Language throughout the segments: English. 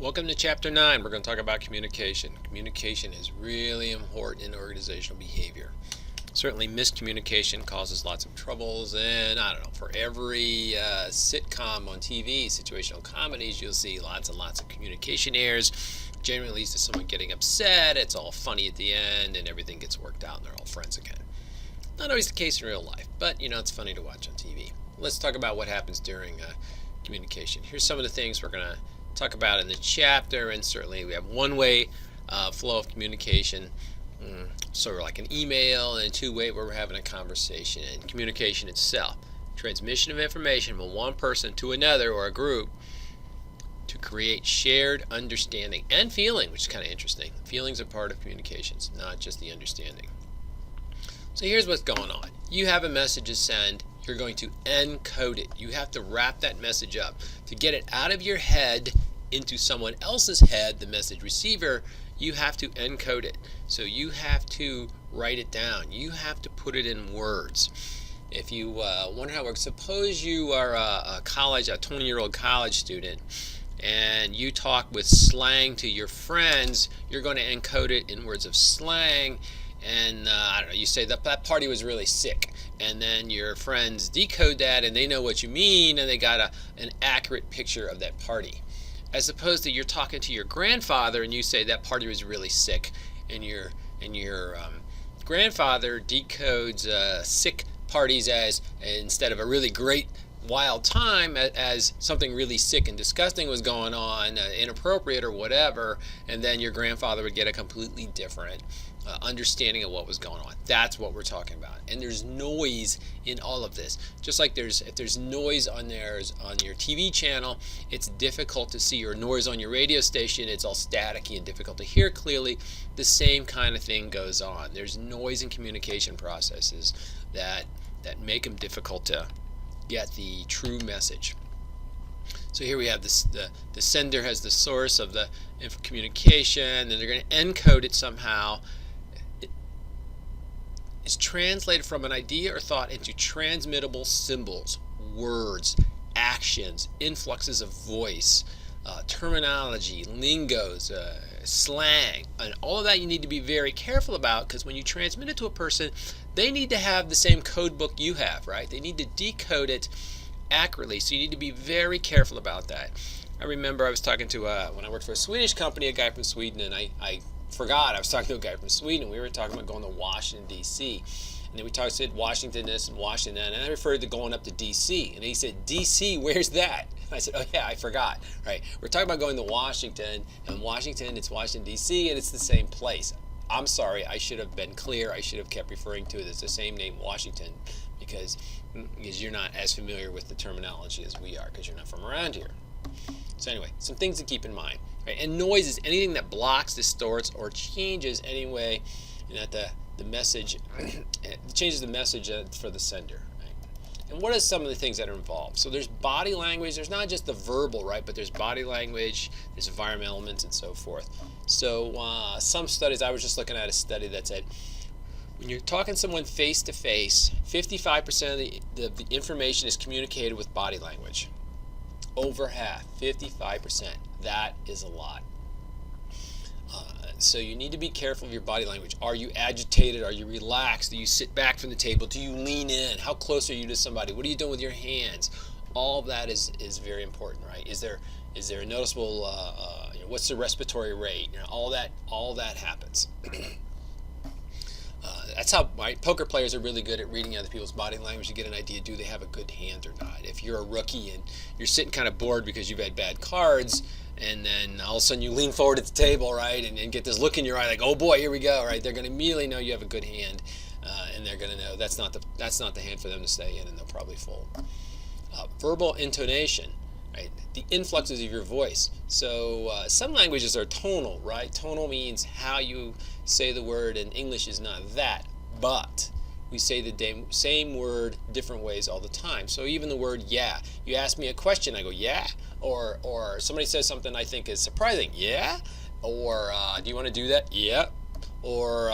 Welcome to Chapter 9. We're going to talk about communication. Communication is really important in organizational behavior. Certainly miscommunication causes lots of troubles, and I don't know, for every sitcom on TV, situational comedies, you'll see lots and lots of communication errors. Generally leads to someone getting upset, it's all funny at the end, and everything gets worked out and they're all friends again. Not always the case in real life, but it's funny to watch on TV. Let's talk about what happens during communication. Here's some of the things we're going to talk about in the chapter, and certainly we have one-way flow of communication, sort of like an email, and two-way where we're having a conversation, and communication itself, transmission of information from one person to another or a group to create shared understanding and feeling, which is kind of interesting. Feelings are part of communications, not just the understanding. So here's what's going on. You have a message to send. You're going to encode it. You have to wrap that message up. To get it out of your head into someone else's head, the message receiver, you have to encode it. So you have to write it down. You have to put it in words. If you wonder how it works, suppose you are a 20-year-old college student, and you talk with slang to your friends. You're going to encode it in words of slang. And I don't know, you say that party was really sick, and then your friends decode that and they know what you mean, and they got an accurate picture of that party. As opposed to you're talking to your grandfather and you say that party was really sick, and your grandfather decodes sick parties as, instead of a really great wild time, as something really sick and disgusting was going on, inappropriate or whatever, and then your grandfather would get a completely different understanding of what was going on. That's what we're talking about. And there's noise in all of this. Just like if there's noise on your TV channel, it's difficult to see, or noise on your radio station, it's all staticky and difficult to hear clearly. The same kind of thing goes on. There's noise in communication processes that make them difficult to get the true message. So here we have this, the sender has the source of the communication, and they're going to encode it somehow. It's translated from an idea or thought into transmittable symbols, words, actions, influxes of voice, terminology, lingos, slang, and all of that you need to be very careful about, because when you transmit it to a person, they need to have the same code book you have, right? They need to decode it accurately, so you need to be very careful about that. I remember I was talking to, when I worked for a Swedish company, a guy from Sweden, and I forgot I was talking to a guy from Sweden. We were talking about going to Washington, D.C., and then we said Washington this and Washington that, and I referred to going up to D.C., and he said, D.C., where's that? I said, oh yeah, I forgot, right? We're talking about going to Washington, and Washington, it's Washington, D.C., and it's the same place. I'm sorry, I should have been clear. I should have kept referring to it as the same name, Washington, because you're not as familiar with the terminology as we are, because you're not from around here. So anyway, some things to keep in mind. Right? And noise is anything that blocks, distorts, or changes anyway, and that the message changes the message for the sender. Right? And what are some of the things that are involved? So there's body language. There's not just the verbal, right? But there's body language. There's environmental elements and so forth. So some studies, I was just looking at a study that said, when you're talking to someone face to face, 55% of the information is communicated with body language. Over half, 55%. That is a lot. So you need to be careful of your body language. Are you agitated? Are you relaxed? Do you sit back from the table? Do you lean in? How close are you to somebody? What are you doing with your hands? All of that is very important, right? Is there a noticeable? What's the respiratory rate? All that happens. That's how poker players are really good at reading other people's body language to get an idea, do they have a good hand or not. If you're a rookie and you're sitting kind of bored because you've had bad cards, and then all of a sudden you lean forward at the table, right, and get this look in your eye like, oh boy, here we go, right? They're going to immediately know you have a good hand, and they're going to know that's not the hand for them to stay in, and they'll probably fold. Verbal intonation. Right? The influxes of your voice. So some languages are tonal, right? Tonal means how you say the word, and English is not that. But we say the same word different ways all the time. So even the word yeah. You ask me a question, I go yeah. Or somebody says something I think is surprising, yeah. Or do you want to do that? Yeah. Or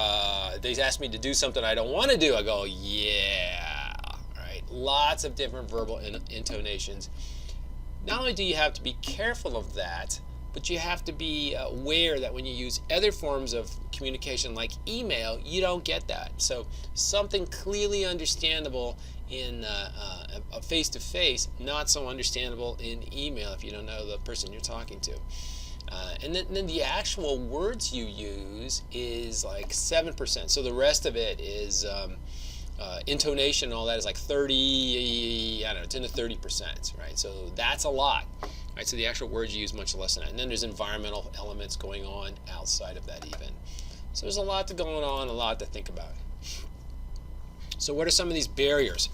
they ask me to do something I don't want to do, I go yeah. Right? Lots of different verbal intonations. Not only do you have to be careful of that, but you have to be aware that when you use other forms of communication like email, you don't get that. So something clearly understandable in a face-to-face, not so understandable in email if you don't know the person you're talking to. And then the actual words you use is like 7%. So the rest of it is intonation and all that is like 30, I don't know, 10 to 30%, right? So that's a lot, right? So the actual words you use much less than that. And then there's environmental elements going on outside of that even. So there's a lot going on, a lot to think about. So what are some of these barriers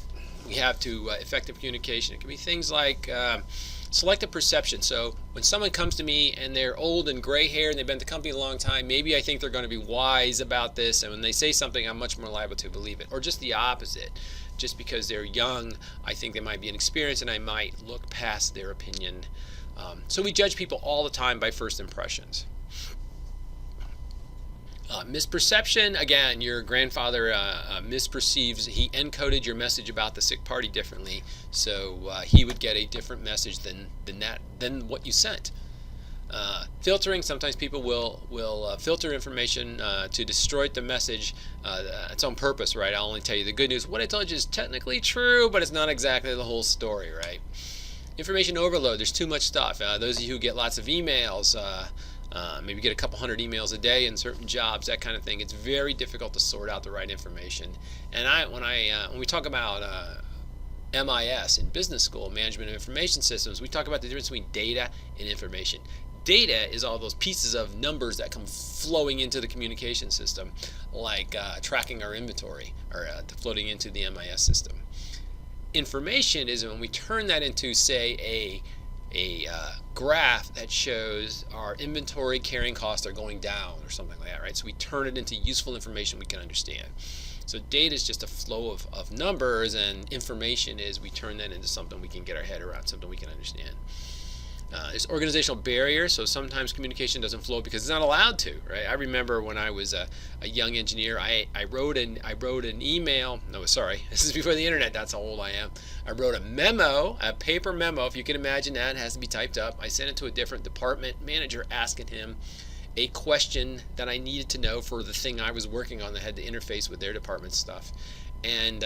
we have to effective communication? It can be things like selective perception. So when someone comes to me and they're old and gray hair and they've been at the company a long time, maybe I think they're going to be wise about this, and when they say something, I'm much more liable to believe it. Or just the opposite. Just because they're young, I think they might be inexperienced and I might look past their opinion. So we judge people all the time by first impressions. Misperception, again, your grandfather misperceives, he encoded your message about the sick party differently, so he would get a different message than what you sent. Filtering, sometimes people will filter information to destroy the message. It's on purpose, right? I'll only tell you the good news. What I told you is technically true, but it's not exactly the whole story, right? Information overload, there's too much stuff. Those of you who get lots of emails, maybe get a couple hundred emails a day in certain jobs, that kind of thing. It's very difficult to sort out the right information. And when we talk about MIS in business school, Management of Information Systems, we talk about the difference between data and information. Data is all those pieces of numbers that come flowing into the communication system, like tracking our inventory or floating into the MIS system. Information is when we turn that into, say, a graph that shows our inventory carrying costs are going down or something like that, right? So we turn it into useful information we can understand. So data is just a flow of numbers, and information is we turn that into something we can get our head around, something we can understand. There's organizational barriers, so sometimes communication doesn't flow because it's not allowed to, right? I remember when I was a young engineer, I wrote an email. No, sorry, this is before the internet. That's how old I am. I wrote a memo, a paper memo, if you can imagine that. It has to be typed up. I sent it to a different department manager, asking him a question that I needed to know for the thing I was working on that had to interface with their department stuff. And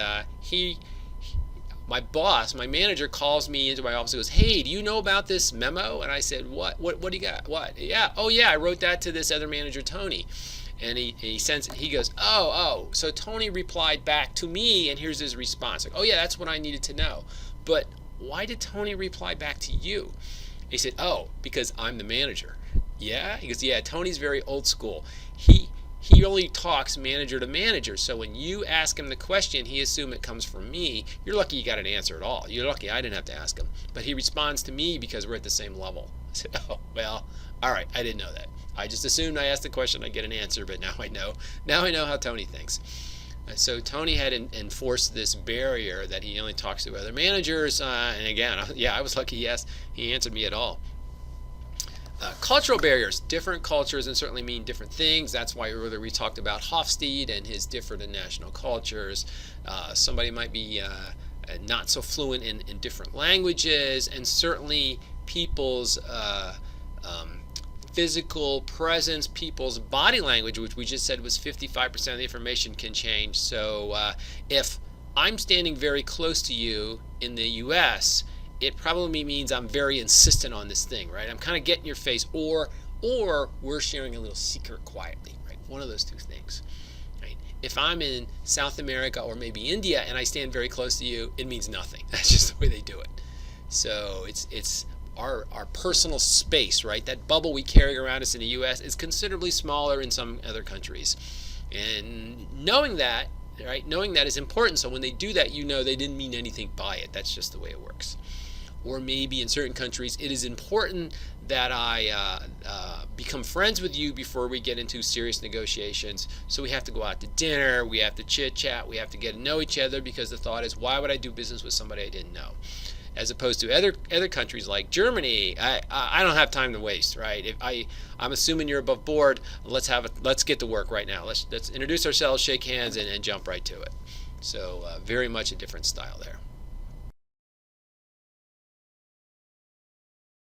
my boss, my manager, calls me into my office and goes, "Hey, do you know about this memo?" And I said, What do you got? What? Yeah. Oh, yeah, I wrote that to this other manager, Tony. And he goes, oh, so Tony replied back to me, and here's his response. Like, oh, yeah, that's what I needed to know. But why did Tony reply back to you? He said, oh, because I'm the manager. Yeah? He goes, yeah, Tony's very old school. He only talks manager to manager, so when you ask him the question, he assumes it comes from me. You're lucky you got an answer at all. You're lucky I didn't have to ask him. But he responds to me because we're at the same level. I said, oh, well, all right, I didn't know that. I just assumed I asked the question, I get an answer, but now I know. Now I know how Tony thinks. So Tony had enforced this barrier that he only talks to other managers. And again, yeah, I was lucky he answered me at all. Cultural barriers. Different cultures and certainly mean different things. That's why earlier we talked about Hofstede and his different national cultures. Somebody might be not so fluent in different languages, and certainly people's physical presence, people's body language, which we just said was 55% of the information, can change. So if I'm standing very close to you in the U.S., it probably means I'm very insistent on this thing, right? I'm kind of getting your face, or we're sharing a little secret quietly, right? One of those two things, right? If I'm in South America or maybe India and I stand very close to you, it means nothing. That's just the way they do it. So it's our personal space, right? That bubble we carry around us in the U.S. is considerably smaller in some other countries, and knowing that, right? Knowing that is important. So when they do that, you know they didn't mean anything by it. That's just the way it works. Or maybe in certain countries, it is important that I become friends with you before we get into serious negotiations. So we have to go out to dinner, we have to chit-chat, we have to get to know each other, because the thought is, why would I do business with somebody I didn't know? As opposed to other countries like Germany, I don't have time to waste, right? If I'm assuming you're above board, let's get to work right now. Let's introduce ourselves, shake hands, and jump right to it. So very much a different style there.